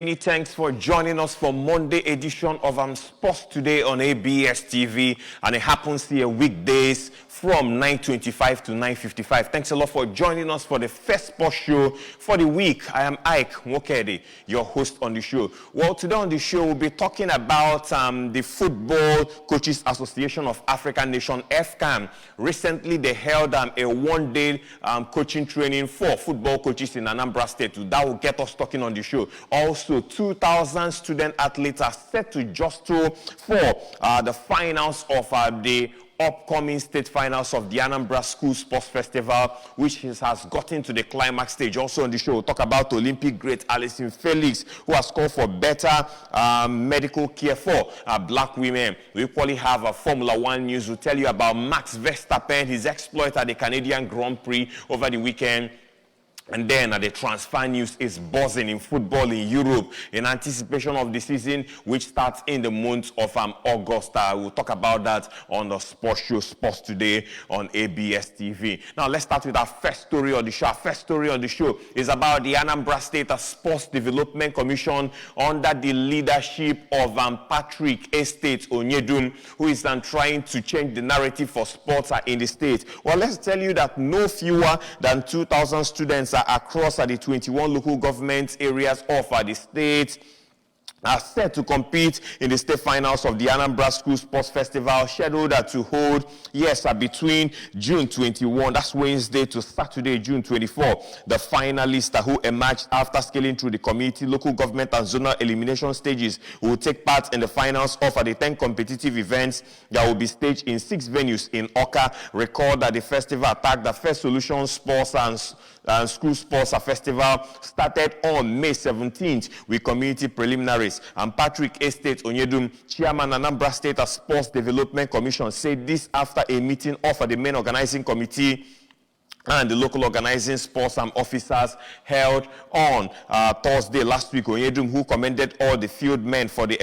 Many thanks for joining us for Monday edition of Sports Today on ABS TV, and it happens here weekdays from 9:25 to 9:55. Thanks a lot for joining us for the first sports show for the week. I am Ike Nwokedi, your host on the show. Well, today on the show we'll be talking about the Football Coaches Association of African Nation, FCAN. Recently, they held a one-day coaching training for football coaches in Anambra State. That will get us talking on the show. Also, 2,000 student athletes are set to jostle for the finals of the upcoming state finals of the Anambra School Sports Festival, which has gotten to the climax stage. Also on the show, we'll talk about Olympic great Allyson Felix, who has called for better medical care for black women. We equally have a Formula One news. We'll tell you about Max Verstappen, his exploit at the Canadian Grand Prix over the weekend. And then the transfer news is buzzing in football in Europe in anticipation of the season, which starts in the month of August. We'll talk about that on the sports show, Sports Today on ABS TV. Now, let's start with our first story on the show. Our first story on the show is about the Anambra State Sports Development Commission under the leadership of Patrick Estate Onyedum, who is trying to change the narrative for sports in the state. Well, let's tell you that no fewer than 2,000 students across the 21 local government areas of the state are set to compete in the state finals of the Anambra School Sports Festival, scheduled to hold, between June 21, that's Wednesday, to Saturday, June 24. The finalists who emerged after scaling through the community, local government, and zonal elimination stages will take part in the finals of the 10 competitive events that will be staged in 6 venues in Oka. Record that the festival attacked the First Solution Sports and School Sports Festival started on May 17th with community preliminaries. And Patrick Estate Onyedum, Chairman Anambra State Sports Development Commission, said this after a meeting of the main organizing committee and the local organizing sports officers held on Thursday last week. Onyedum, who commended all the field men for the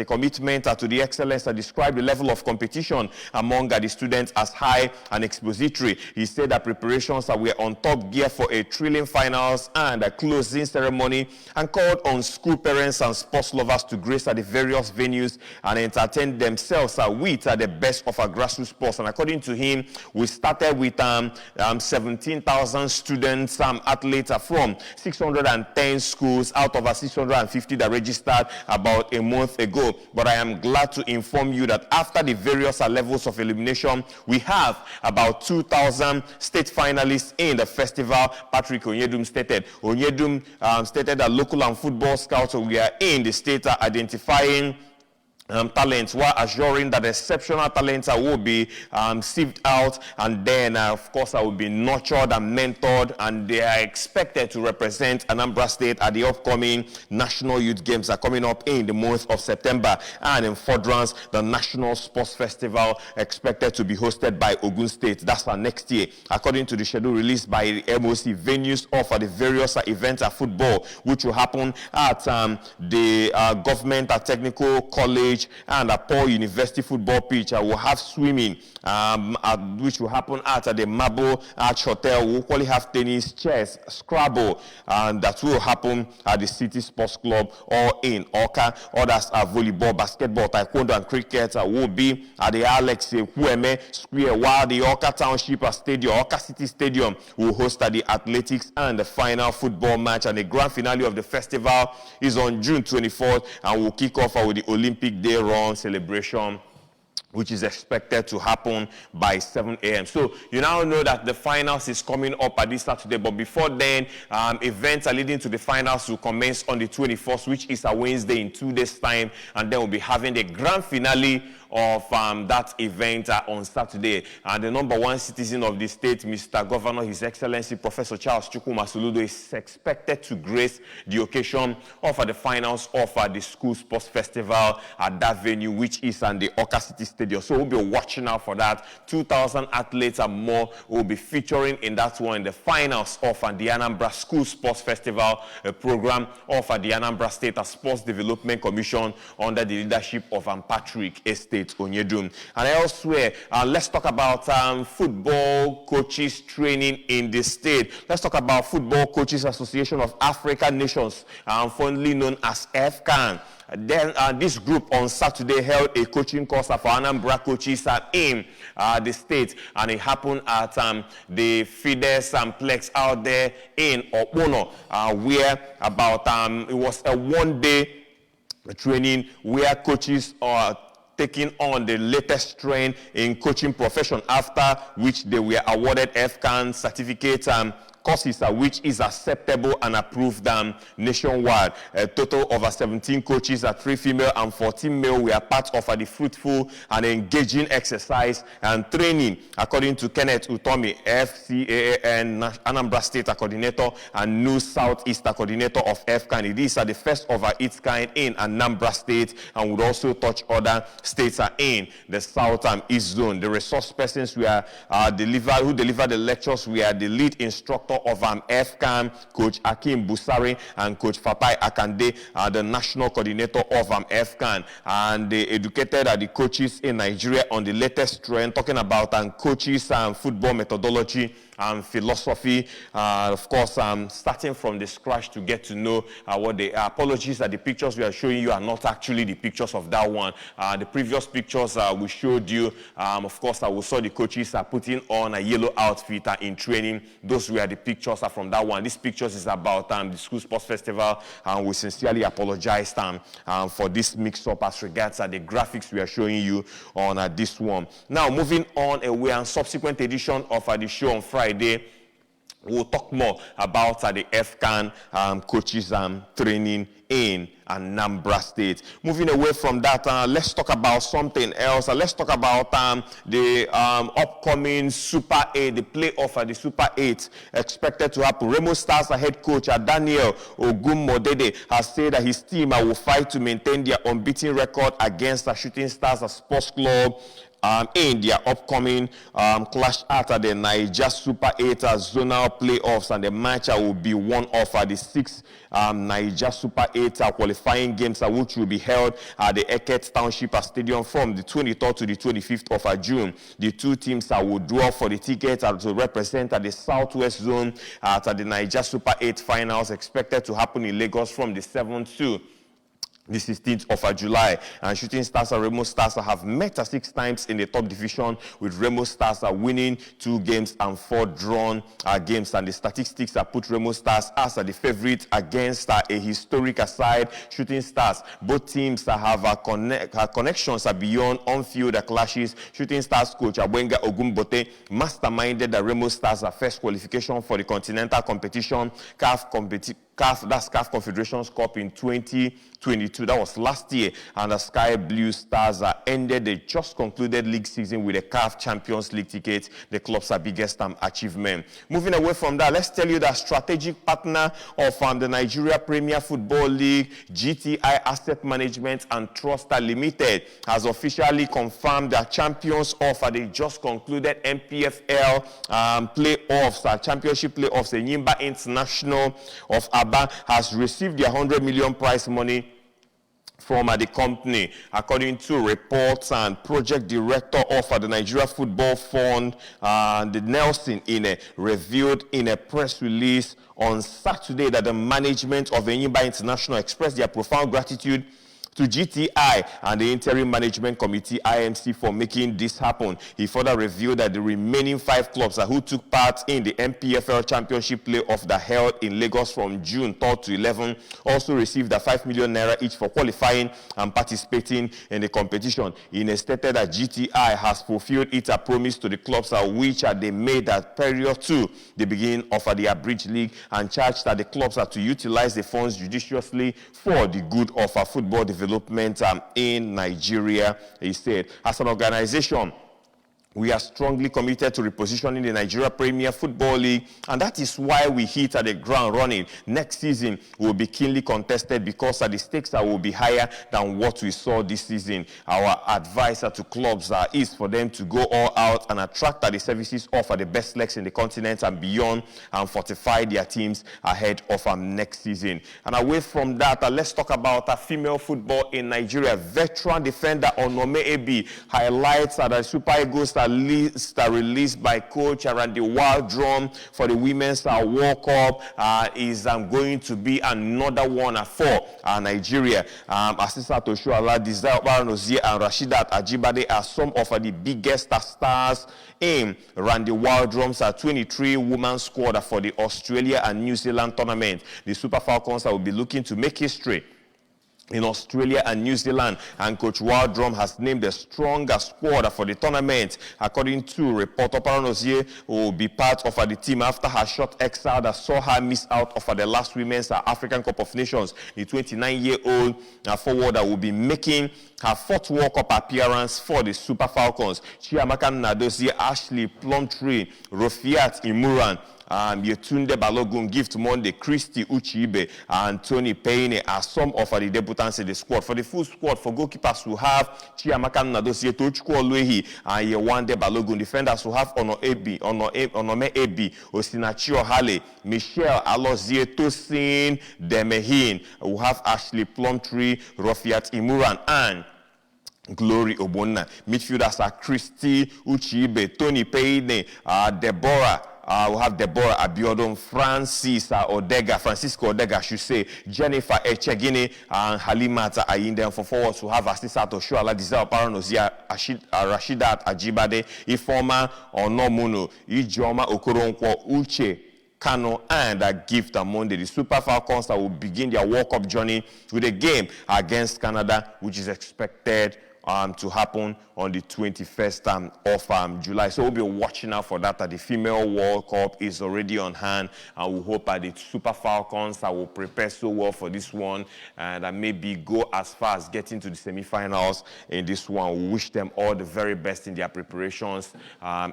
commitment to the excellence, described the level of competition among the students as high and expository. He said that preparations were on top gear for a thrilling finals and a closing ceremony, and called on school parents and sports lovers to grace the various venues and entertain themselves with the best of our grassroots sports. And according to him, we started with 17,000 students, athletes from 610 schools out of 650 that registered about a month ago. But I am glad to inform you that after the various levels of elimination, we have about 2,000 state finalists in the festival, Patrick Onyedum stated. Onyedum stated that local and football scouts were in the state identifying talents, while assuring that exceptional talents will be sieved out, and then of course will be nurtured and mentored, and they are expected to represent Anambra State at the upcoming National Youth Games coming up in the month of September. And in furtherance, the National Sports Festival expected to be hosted by Ogun State. That's next year. According to the schedule released by the MOC, venues of the various events of football, which will happen at the Government Technical College and a Paul University football pitch, will have swimming, which will happen at the Marble Arch Hotel. We'll equally have tennis, chess, Scrabble, and that will happen at the City Sports Club or in Oka. Others are volleyball, basketball, taekwondo, and cricket will be at the Alex Hueme Square, while the Oka Township Stadium, Oka City Stadium, will host the athletics and the final football match. And the grand finale of the festival is on June 24th and will kick off with the Olympic Day Run celebration, which is expected to happen by 7 a.m. So you now know that the finals is coming up this Saturday. But before then, events are leading to the finals will commence on the 21st, which is a Wednesday in 2 days' time. And then we'll be having the grand finale of that event on Saturday. And the number one citizen of the state, Mr. Governor, His Excellency Professor Charles Chukwuma Soludo, is expected to grace the occasion of the finals of the School Sports Festival at that venue, which is in the Oka City Stadium. So we'll be watching out for that. 2,000 athletes and more will be featuring in that one, in the finals of the Anambra School Sports Festival, a program of the Anambra State Sports Development Commission under the leadership of Patrick Estate Faith Onyedum. And elsewhere, let's talk about football coaches training in the state. Let's talk about Football Coaches Association of African Nations, fondly known as FCAN. Then this group on Saturday held a coaching course for Anambra coaches in the state, and it happened at the Fides Plex out there in Okpono, where about it was a one-day training where coaches are taking on the latest trend in coaching profession, after which they were awarded FCAN certificate courses, which is acceptable and approved nationwide. A total of 17 coaches, 3 female and 14 male, were part of the fruitful and engaging exercise and training, according to Kenneth Utomi, FCAN Anambra State Coordinator and New Southeast Coordinator of FCAN. It is the first of its kind in Anambra State and would also touch other states in the South and East Zone. The resource persons who delivered the lectures were the lead instructor of FCAN, Coach Akim Busari, and Coach Fatai Akande, the national coordinator of FCAN. And they educated the coaches in Nigeria on the latest trend, talking about coaches and football methodology and philosophy, of course, starting from the scratch to get to know what they are. Apologies that the pictures we are showing you are not actually the pictures of that one. The previous pictures we showed you, of course, we saw the coaches putting on a yellow outfit in training. Those were the pictures from that one. These pictures is about the School Sports Festival, and we sincerely apologize for this mix-up as regards the graphics we are showing you on this one. Now, moving on away, and subsequent edition of the show on Friday, we'll talk more about the FCAN coaches training in Anambra State. Moving away from that, let's talk about something else. Let's talk about the upcoming Super 8, the playoff the Super 8 expected to happen. Remo Stars head coach Daniel Ogunmodede has said that his team will fight to maintain their unbeaten record against the Shooting Stars Sports Club in their upcoming clash at the Niger Super 8 zonal playoffs, and the match will be one of the 6 Niger Super 8 qualifying games, which will be held at the Eket Township Stadium from the 23rd to the 25th of June. The two teams will draw for the tickets to represent the Southwest Zone at the Niger Super 8 finals, expected to happen in Lagos from the 7th to the 16th of July. And Shooting Stars and Remo Stars have met 6 times in the top division, with Remo Stars winning 2 games and 4 drawn games. And the statistics put Remo Stars as the favorite against a historic side, Shooting Stars. Both teams have connections beyond on-field clashes. Shooting Stars coach Abwenga Ogumbote masterminded the Remo Stars' first qualification for the continental competition, CAF Confederations Cup in 2022. That was last year, and the Sky Blue Stars ended the just concluded league season with a CAF Champions League ticket, the club's biggest achievement. Moving away from that, let's tell you that strategic partner of the Nigeria Premier Football League, GTI Asset Management and Trust Limited, has officially confirmed the champions of the just concluded MPFL playoffs, championship playoffs. The Nyimba International of Aba has received their 100 million prize money from the company, according to reports. And project director of the Nigeria Football Fund, the Nelson revealed in a press release on Saturday that the management of Enyimba International expressed their profound gratitude to GTI and the Interim Management Committee, IMC, for making this happen. He further revealed that the remaining 5 clubs who took part in the MPFL Championship playoff that held in Lagos from June 3rd to 11th also received 5 million naira each for qualifying and participating in the competition. He stated that GTI has fulfilled its promise to the clubs which they made prior to the beginning of the Abridged League, and charged that the clubs are to utilize the funds judiciously for the good of football development in Nigeria. He said, as an organization, We are strongly committed to repositioning the Nigeria Premier Football League, and that is why we hit at the ground running. Next season will be keenly contested because the stakes will be higher than what we saw this season. Our advice to clubs is for them to go all out and attract the services of the best legs in the continent and beyond, and fortify their teams ahead of next season. And away from that, let's talk about female football in Nigeria. Veteran defender Onome Ebi highlights the Super Eagles list released by coach Randy Waldrum for the Women's World Cup is going to be another one for Nigeria. Asisa Toshuala, Desire Baranozie, and Rashidat Ajibade are some of the biggest stars in Randy Waldrum's 23-woman squad for the Australia and New Zealand tournament. The Super Falcons will be looking to make history in Australia and New Zealand, and Coach Waldrum has named the strongest squad for the tournament. According to reporter Paranozie, will be part of the team after her short exile that saw her miss out of the last Women's African Cup of Nations. The 29-year-old forwarder will be making her fourth World Cup appearance for the Super Falcons. Chiamaka Nnadozie, Ashley Plumtree, Rofiat Imuran, Yetunde Balogun, Gift Monday, Christy Uchibe, and Tony Payne are some of the debutants in the squad. For the full squad, for goalkeepers who have Chiamaka Nnadozie, Tochukwu Oluehi, and Yewande Balogun. Defenders who have Onome Ebi, Osinachi Ohale, Michelle Alozie, Tosin Demehin. Who have Ashley Plumtree, Rofiat Imuran, and Glory Obonna. Midfielders are Christy Uchibe, Tony Payne, Deborah. We'll have Deborah Abiodun, Francisco Odega, I should say, Jennifer Echegini, and Halimata Ayinde. And for forwards, we'll have Asisa Toshuala, Desire Paranozia, Rashidat Ajibade, Ifoma Onomuno, Ijoma Okoronkwo, Uche Kano, and Gift Monday. The Super Falcons will begin their World Cup journey with a game against Canada, which is expected to happen on the 21st of July. So we'll be watching out for that. The female World Cup is already on hand, and we hope that the Super Falcons will prepare so well for this one and maybe go as far as getting to the semi-finals in this one. We wish them all the very best in their preparations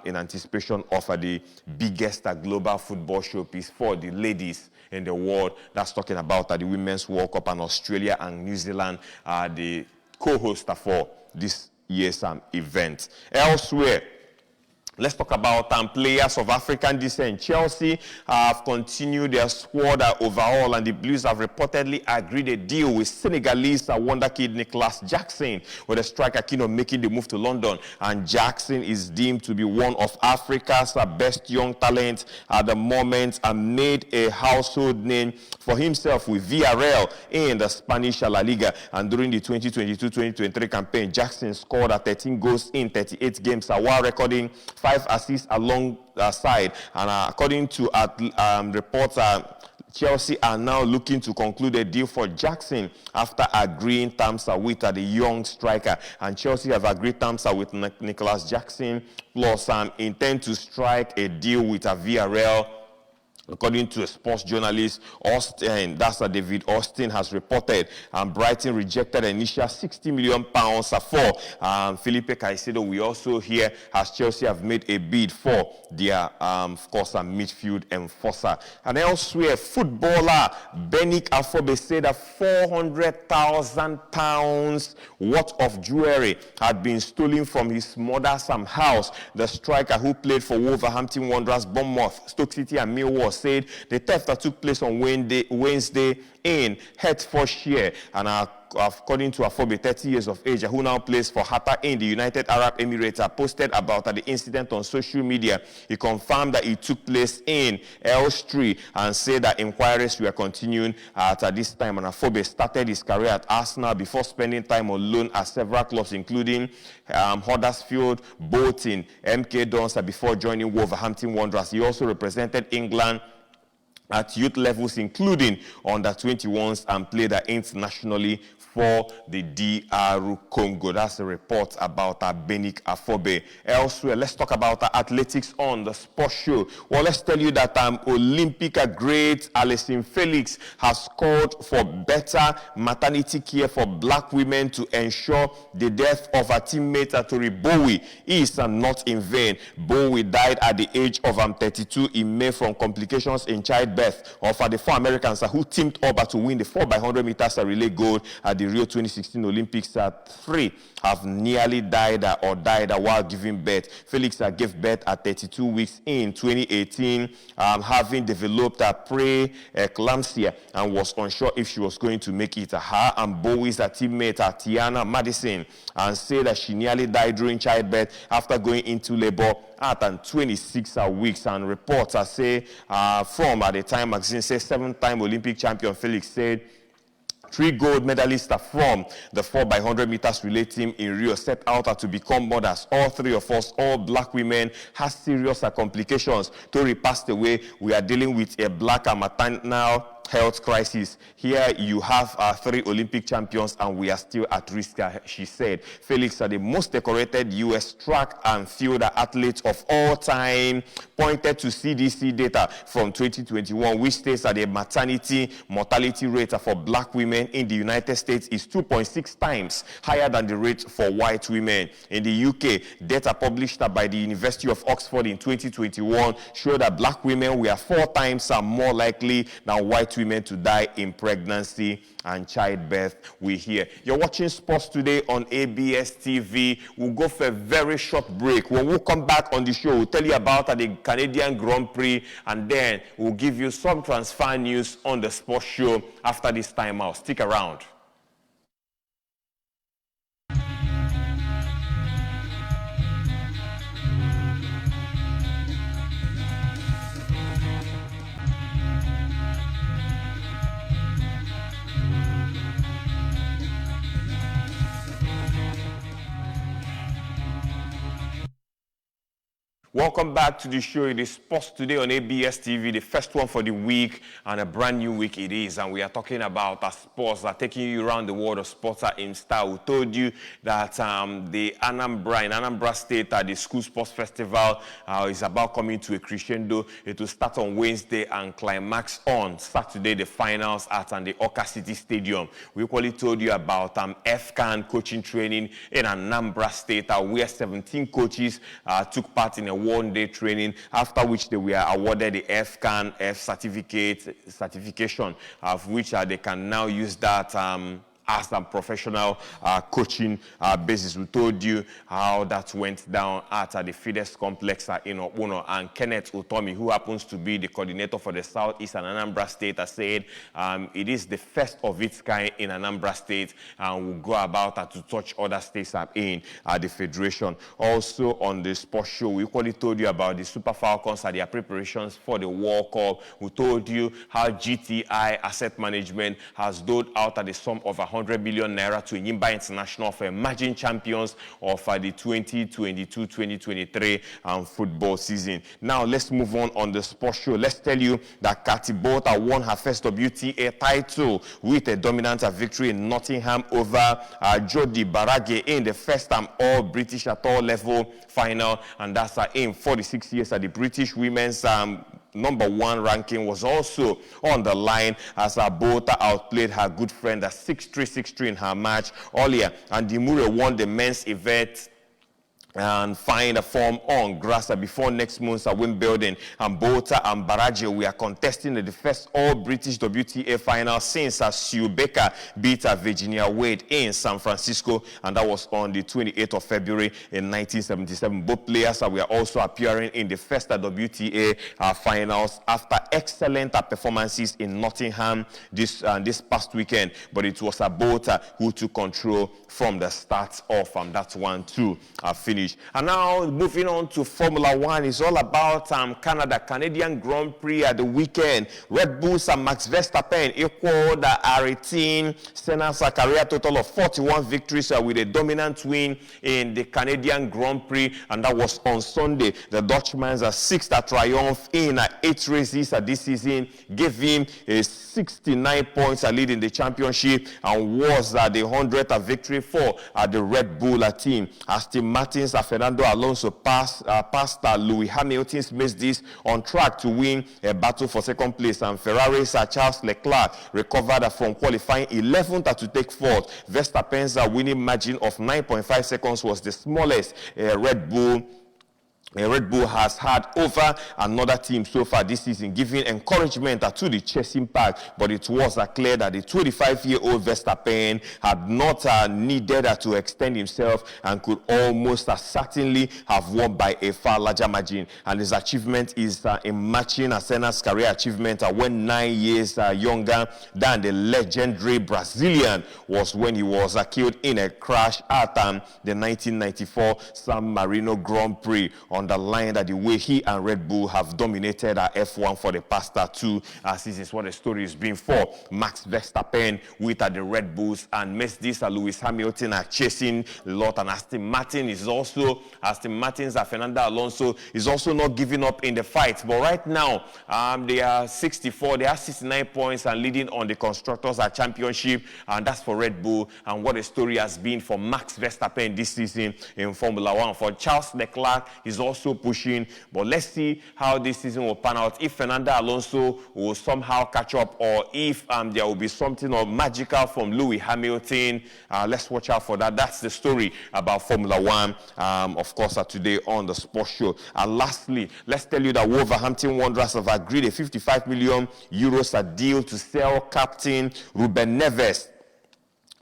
in anticipation of the biggest global football showpiece for the ladies in the world. That's talking about the Women's World Cup, and Australia and New Zealand are the co-host for this year's event. Elsewhere, let's talk about players of African descent. Chelsea have continued their squad overall, and the Blues have reportedly agreed a deal with Senegalese wonder kid Nicolas Jackson, with the striker keen on making the move to London. And Jackson is deemed to be one of Africa's best young talents at the moment, and made a household name for himself with Villarreal in the Spanish La Liga. And during the 2022-2023 campaign, Jackson scored 13 goals in 38 games while recording 5 assists alongside. And according to reports, Chelsea are now looking to conclude a deal for Jackson after agreeing terms with the young striker. And Chelsea have agreed terms with Nicolas Jackson, plus intend to strike a deal with Villarreal. According to a sports journalist, Austin, that's David Austin, has reported Brighton rejected an initial £60 million for Felipe Caicedo. We also hear as Chelsea have made a bid for their, of course, midfield enforcer. And elsewhere, footballer Benik Afobe said that £400,000 worth of jewelry had been stolen from his mother's house. The striker, who played for Wolverhampton Wanderers, Bournemouth, Stoke City, and Millwall, said the theft that took place on Wednesday in Hertfordshire. And according to Afobe, 30 years of age, who now plays for Hatta in the United Arab Emirates, posted about the incident on social media. He confirmed that it took place in Elstree and said that inquiries were continuing at this time. And Afobe started his career at Arsenal before spending time on loan at several clubs, including Huddersfield, Bolton, MK Dons, before joining Wolverhampton Wanderers. He also represented England at youth levels, including under 21s, and played internationally for the DR Congo. That's a report about Benik Afobe. Elsewhere, let's talk about athletics on the sports show. Well, let's tell you that Olympic great Allyson Felix has called for better maternity care for black women to ensure the death of her teammate Tori Bowie is not in vain. Bowie died at the age of 32 in May from complications in childbirth of the 4 Americans who teamed up to win the 4x100 meters relay gold at the Rio 2016 Olympics. 3 have nearly died while giving birth. Felix gave birth at 32 weeks in 2018, having developed preeclampsia and was unsure if she was going to make it. Her and Bowie's teammate Tiana Madison and said that she nearly died during childbirth after going into labor at 26 weeks. And reports say from the Time magazine says 7-time Olympic champion Felix said 3 gold medalists from the 4x100 meters relay team in Rio set out to become mothers. All 3 of us, all black women, had serious complications. Tori passed away. We are dealing with a black maternal health crisis. Here you have 3 Olympic champions and we are still at risk, she said. Felix, the most decorated U.S. track and field athlete of all time, pointed to CDC data from 2021, which states that the maternity mortality rate for black women in the United States is 2.6 times higher than the rate for white women. In the UK, data published by the University of Oxford in 2021 showed that black women were 4 times more likely than white women to die in pregnancy and childbirth. We hear. You're watching Sports Today on ABS TV. We'll go for a very short break. When we come back on the show, we'll tell you about the Canadian Grand Prix, and then we'll give you some transfer news on the sports show after this time out. Stick around. Welcome back to the show. It is Sports Today on ABS TV, the first one for the week, and a brand new week it is. And we are talking about sports, taking you around the world of sports in style. We told you that the Anambra State, the School Sports Festival is about coming to a crescendo. It will start on Wednesday and climax on Saturday, the finals at the Oka City Stadium. We equally told you about FCAN coaching training in Anambra State, where 17 coaches took part in a one-day training, after which they were awarded the FCAN certification, of which they can now use that as a professional coaching basis. We told you how that went down at the Fides Complex in Opuno, and Kenneth Utomi, who happens to be the coordinator for the Southeast and Anambra State, said it is the first of its kind in Anambra State, and will go about to touch other states in the Federation. Also on the sports show, we equally told you about the Super Falcons and their preparations for the World Cup. We told you how GTI Asset Management has doled out the sum of 100 million naira to Nyimba International for emerging champions of the 2022-2023 football season. Now let's move on the sports show. Let's tell you that Kati Bota won her first WTA title with a dominant victory in Nottingham over Jody Barage in the first time all British at all level final, and that's in 46 years at the British women's #1 ranking was also on the line as Bota outplayed her good friend 6-3 in her match earlier, and Dimure won the men's event and find a form on grass before next month's Wimbledon. And Bota and Barage, we are contesting the first all-British WTA final since Sue Baker beat Virginia Wade in San Francisco, and that was on the 28th of February in 1977. Both players were also appearing in the first WTA finals after excellent performances in Nottingham this past weekend, but it was Bota who took control from the start off, and that's 1-2 finish. finish. And now moving on to Formula One, it's all about Canadian Grand Prix at the weekend. Red Bulls and Max Verstappen equaled R18 Senna's career total of 41 victories with a dominant win in the Canadian Grand Prix, and that was on Sunday. The Dutchman's sixth triumph in 8 races this season gave him a 69 points lead in the championship and was the 100th victory for the Red Bull team. Aston Martin's Fernando Alonso passed Lewis Hamilton's Mercedes on track to win a battle for second place, and Ferrari's Charles Leclerc recovered from qualifying 11th to take fourth. Verstappen's winning margin of 9.5 seconds was the smallest Red Bull has had over another team so far this season, giving encouragement to the chasing pack. But it was clear that the 25-year-old Verstappen had not needed to extend himself and could almost certainly have won by a far larger margin. And his achievement is in matching Senna's career achievement when 9 years younger than the legendary Brazilian was when he was killed in a crash at the 1994 San Marino Grand Prix. Underline that the way he and Red Bull have dominated F1 for the past 2 seasons, what the story has been for Max Verstappen with the Red Bulls, and Mercedes Lewis Hamilton are chasing a lot, and Aston Martin's Fernando Alonso is also not giving up in the fight. But right now they are 64, they have 69 points and leading on the Constructors Championship, and that's for Red Bull. And what the story has been for Max Verstappen this season in Formula One. For Charles Leclerc, he's also pushing, but let's see how this season will pan out. If Fernando Alonso will somehow catch up, or if there will be something magical from Lewis Hamilton. Let's watch out for that. That's the story about Formula One, of course, today on the Sports Show. And lastly, let's tell you that Wolverhampton Wanderers have agreed a 55 million euros deal to sell captain Ruben Neves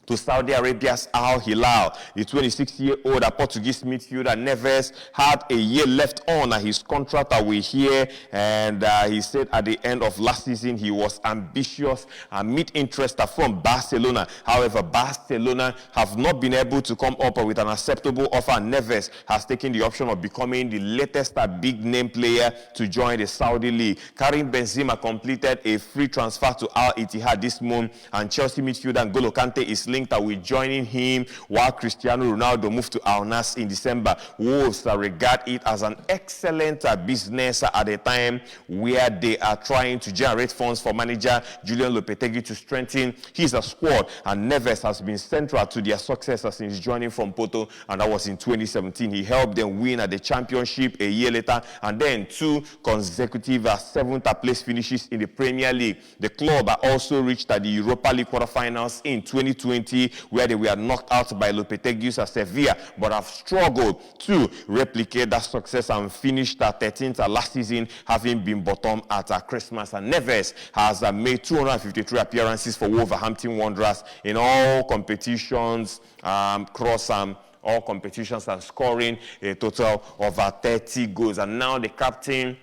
to Saudi Arabia's Al Hilal. The 26-year-old Portuguese midfielder Neves had a year left on his contract with here, and he said at the end of last season he was ambitious and meet interest from Barcelona. However, Barcelona have not been able to come up with an acceptable offer. Neves has taken the option of becoming the latest big-name player to join the Saudi league. Karim Benzema completed a free transfer to Al Ittihad this month, and Chelsea midfielder N'Golo Kante is linked with joining him, while Cristiano Ronaldo moved to Al Nassr in December. Wolves regard it as an excellent business at a time where they are trying to generate funds for manager Julian Lopetegui to strengthen his squad, and Neves has been central to their success since joining from Porto, and that was in 2017. He helped them win at the championship a year later, and then 2 consecutive 7th place finishes in the Premier League. The club also reached the Europa League quarterfinals in 2020, where they were knocked out by Lopetegui's Sevilla, but have struggled to replicate that success and finished 13th last season, having been bottom at Christmas. And Neves has made 253 appearances for Wolverhampton Wanderers in all competitions, all competitions, and scoring a total of 30 goals. And now the captain,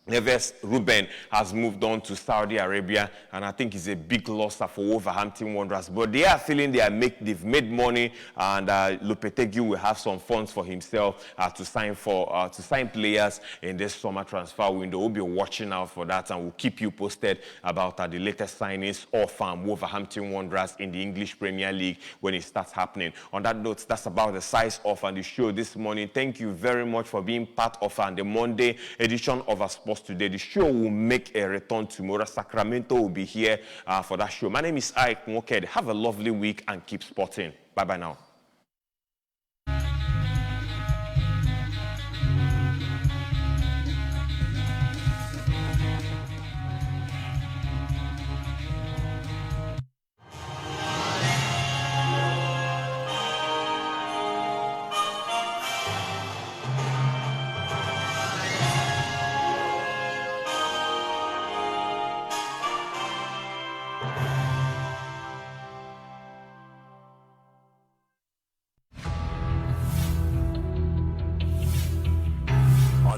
Neves Ruben, has moved on to Saudi Arabia, and I think it's a big loss for Wolverhampton Wanderers. But they are feeling they've made money, and Lopetegui will have some funds for himself to sign players in this summer transfer window. We'll be watching out for that, and we'll keep you posted about the latest signings of Wolverhampton Wanderers in the English Premier League when it starts happening. On that note, that's about the size of the show this morning. Thank you very much for being part of the Monday edition of our Sports Today. The show will make a return tomorrow. Sacramento will be here for that show. My name is Ike Mwoked. Have a lovely week and keep sporting. Bye-bye now.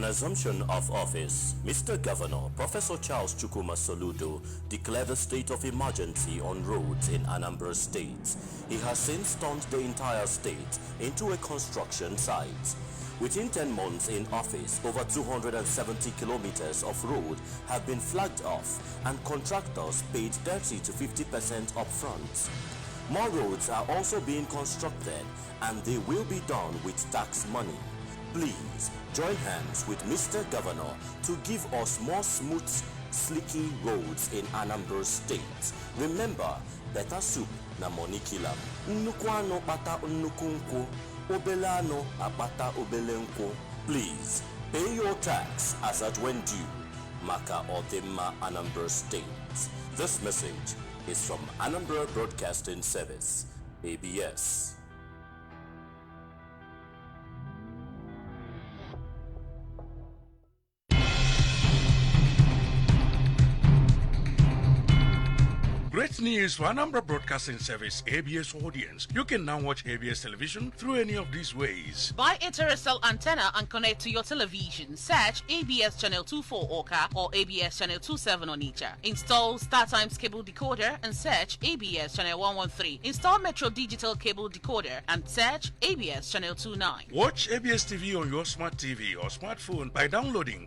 Assumption of office, Mr. Governor Professor Charles Chukwuma Soludo declared a state of emergency on roads in Anambra State. He has since turned the entire state into a construction site. Within 10 months in office, over 270 kilometers of road have been flagged off and contractors paid 30 to 50% upfront. More roads are also being constructed and they will be done with tax money. Please join hands with Mr. Governor to give us more smooth, slicky roads in Anambra State. Remember, better soup na money killer. Nnukwu ano kpata nnukwu nkwu, obele ano akpata obele nkwu. Please pay your tax as at when due. Maka Odimma, Anambra State. This message is from Anambra Broadcasting Service, ABS. Great news for Anambra Broadcasting Service ABS audience. You can now watch ABS television through any of these ways. Buy a terrestrial antenna and connect to your television. Search ABS Channel 24 Oka or ABS Channel 27 Onitsha. Install StarTimes cable decoder and search ABS Channel 113. Install Metro Digital cable decoder and search ABS Channel 29. Watch ABS TV on your smart TV or smartphone by downloading